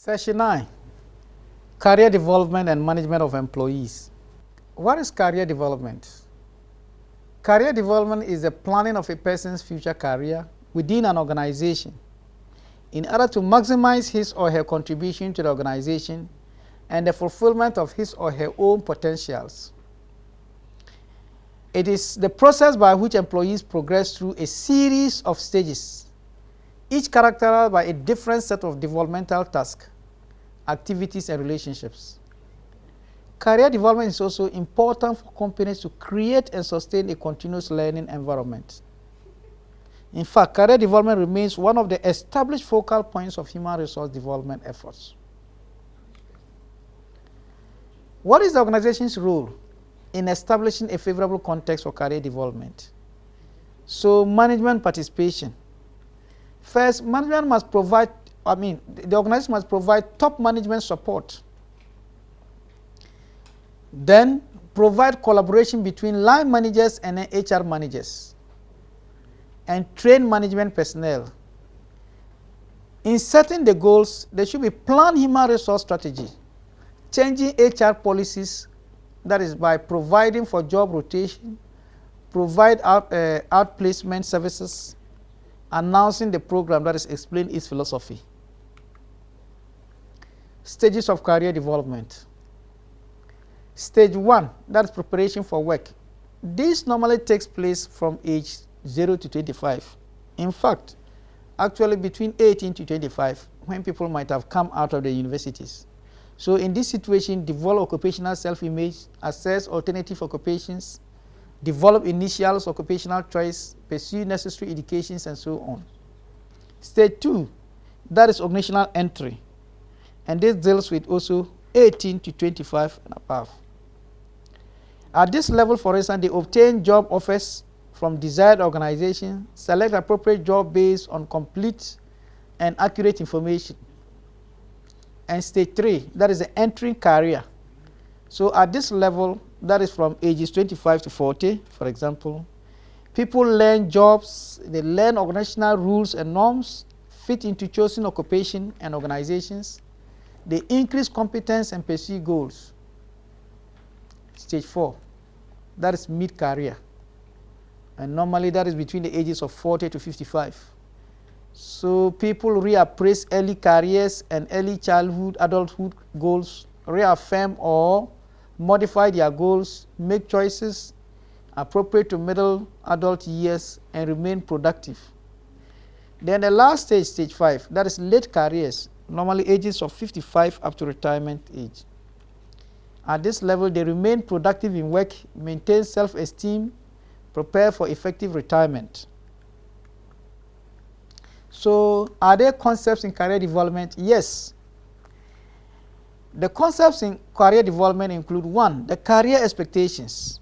Session 9, Career Development and Management of Employees. What is career development? Career development is the planning of a person's future career within an organization in order to maximize his or her contribution to the organization and the fulfillment of his or her own potentials. It is the process by which employees progress through a series of stages, each characterized by a different set of developmental tasks, activities, and relationships. Career development is also important for companies to create and sustain a continuous learning environment. In fact, career development remains one of the established focal points of human resource development efforts. What is the organization's role in establishing a favorable context for career development? So, management participation. First, management must provide, the organization must provide top management support. Then, provide collaboration between line managers and HR managers, and train management personnel. In setting the goals, there should be planned human resource strategy, changing HR policies, that is by providing for job rotation, provide outplacement services, announcing the program, that is explain its philosophy. Stages of career development. Stage 1, that is preparation for work. This normally takes place from age 0 to 25. In fact, actually between 18 to 25, when people might have come out of the universities. So in this situation, develop occupational self-image, assess alternative occupations, develop initials, occupational choice, pursue necessary educations, and so on. Stage 2, that is organizational entry. And this deals with also 18 to 25 and above. At this level, for instance, they obtain job offers from desired organization, select appropriate job based on complete and accurate information. And stage 3, that is the entering career. So at this level, that is from ages 25 to 40, for example, people learn jobs, they learn organizational rules and norms, fit into chosen occupation and organizations, they increase competence and pursue goals. Stage 4, that is mid-career. And normally that is between the ages of 40 to 55. So people reappraise early careers and early childhood, adulthood goals, reaffirm or modify their goals, make choices appropriate to middle adult years, and remain productive. Then the last stage, stage 5, that is late careers, normally ages of 55 up to retirement age. At this level, they remain productive in work, maintain self-esteem, prepare for effective retirement. So, are there concepts in career development? Yes. The concepts in career development include 1, the career expectations.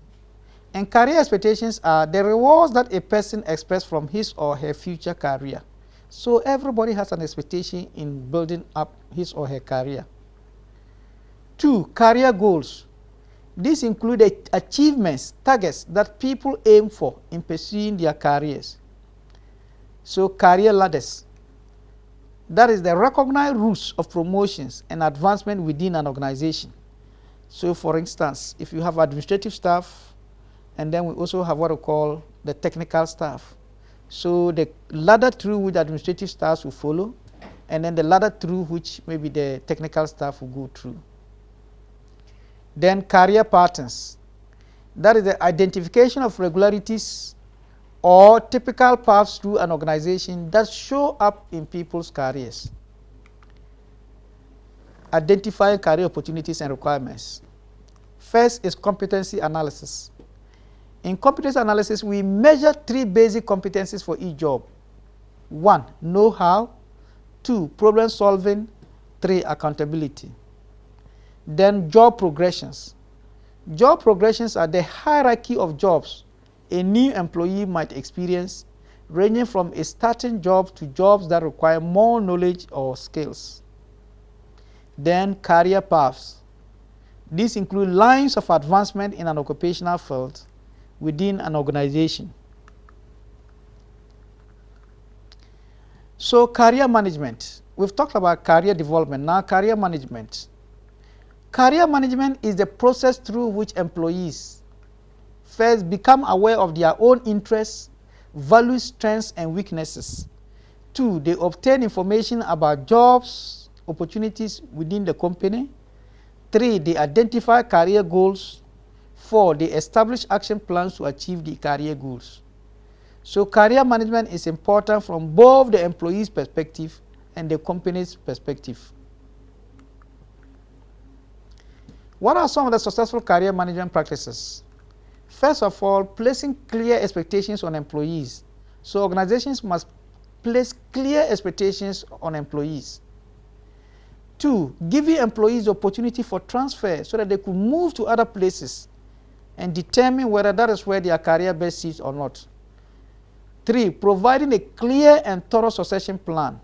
And career expectations are the rewards that a person expects from his or her future career. So everybody has an expectation in building up his or her career. 2, career goals. These include achievements, targets that people aim for in pursuing their careers. So career ladders. That is the recognized routes of promotions and advancement within an organization. So for instance, if you have administrative staff, and then we also have what we call the technical staff. So the ladder through which administrative staff will follow, and then the ladder through which maybe the technical staff will go through. Then career patterns. That is the identification of regularities or typical paths through an organization that show up in people's careers. Identifying career opportunities and requirements. First is competency analysis. In competency analysis, we measure 3 basic competencies for each job. 1, know-how. 2, problem solving. 3, accountability. Then job progressions. Job progressions are the hierarchy of jobs a new employee might experience, ranging from a starting job to jobs that require more knowledge or skills. Then career paths. These include lines of advancement in an occupational field within an organization. So career management. we've talked about career development. Now, career management. Career management is the process through which employees first become aware of their own interests, values, strengths, and weaknesses. 2, they obtain information about jobs, opportunities within the company. 3, they identify career goals. 4, they establish action plans to achieve the career goals. So career management is important from both the employee's perspective and the company's perspective. What are some of the successful career management practices? First of all, placing clear expectations on employees. So organizations must place clear expectations on employees. 2, giving employees the opportunity for transfer so that they could move to other places and determine whether that is where their career best suits or not. 3, providing a clear and thorough succession plan.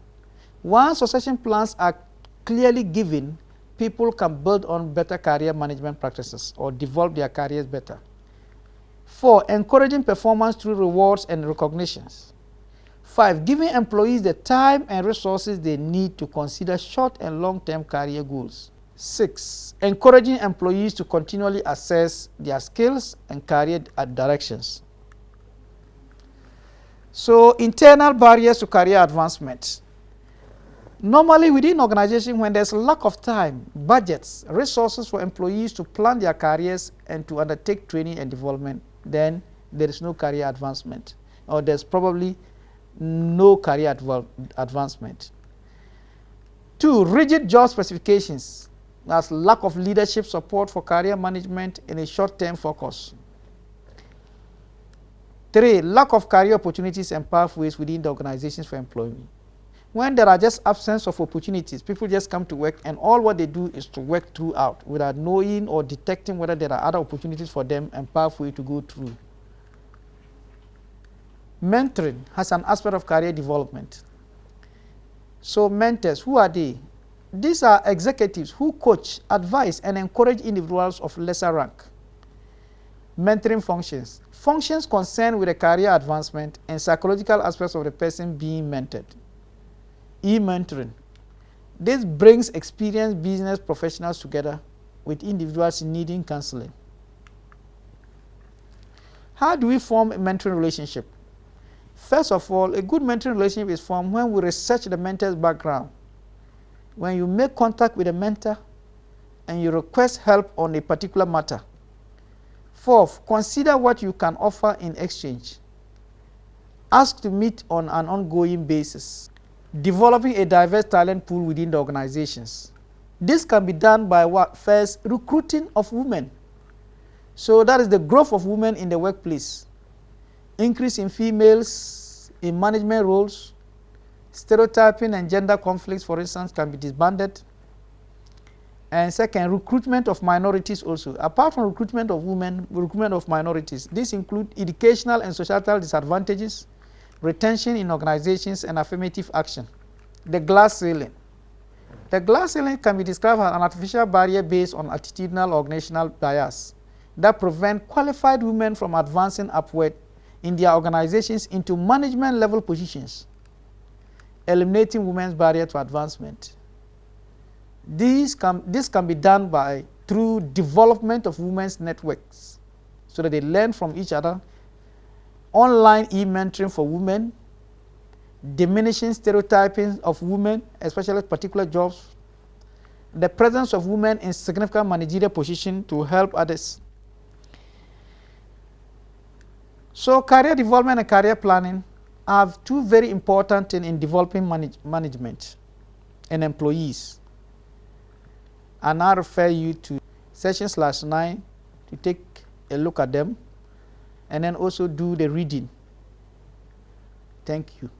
Once succession plans are clearly given, people can build on better career management practices or develop their careers better. 4, encouraging performance through rewards and recognitions. 5, giving employees the time and resources they need to consider short and long-term career goals. 6, encouraging employees to continually assess their skills and career directions. So, internal barriers to career advancement. Normally, within organizations, when there's a lack of time, budgets, resources for employees to plan their careers and to undertake training and development, then there is no career advancement, or there's probably no career advancement. 2, rigid job specifications. That's lack of leadership support for career management and a short-term focus. 3, lack of career opportunities and pathways within the organizations for employment. When there are just absence of opportunities, people just come to work and all what they do is to work throughout without knowing or detecting whether there are other opportunities for them and pathway to go through. Mentoring has an aspect of career development. So mentors, who are they? These are executives who coach, advise, and encourage individuals of lesser rank. Mentoring functions. Functions concerned with the career advancement and psychological aspects of the person being mentored. E-mentoring. This brings experienced business professionals together with individuals needing counseling. How do we form a mentoring relationship? First of all, a good mentoring relationship is formed when we research the mentor's background. When you make contact with a mentor and you request help on a particular matter. 4th, consider what you can offer in exchange. Ask to meet on an ongoing basis. Developing a diverse talent pool within the organizations. This can be done by what? First, recruiting of women. So that is the growth of women in the workplace. Increase in females in management roles. Stereotyping and gender conflicts, for instance, can be disbanded. And second, recruitment of minorities also. Apart from recruitment of women, recruitment of minorities. This includes educational and societal disadvantages, retention in organizations, and affirmative action. The glass ceiling. The glass ceiling can be described as an artificial barrier based on attitudinal organizational bias that prevent qualified women from advancing upward in their organizations into management level positions, eliminating women's barrier to advancement. This can be done through development of women's networks so that they learn from each other, online e-mentoring for women, diminishing stereotyping of women, especially particular jobs, the presence of women in significant managerial positions to help others. So career development and career planning are two very important things in developing management and employees. And I refer you to session/9 to take a look at them and then also do the reading. Thank you.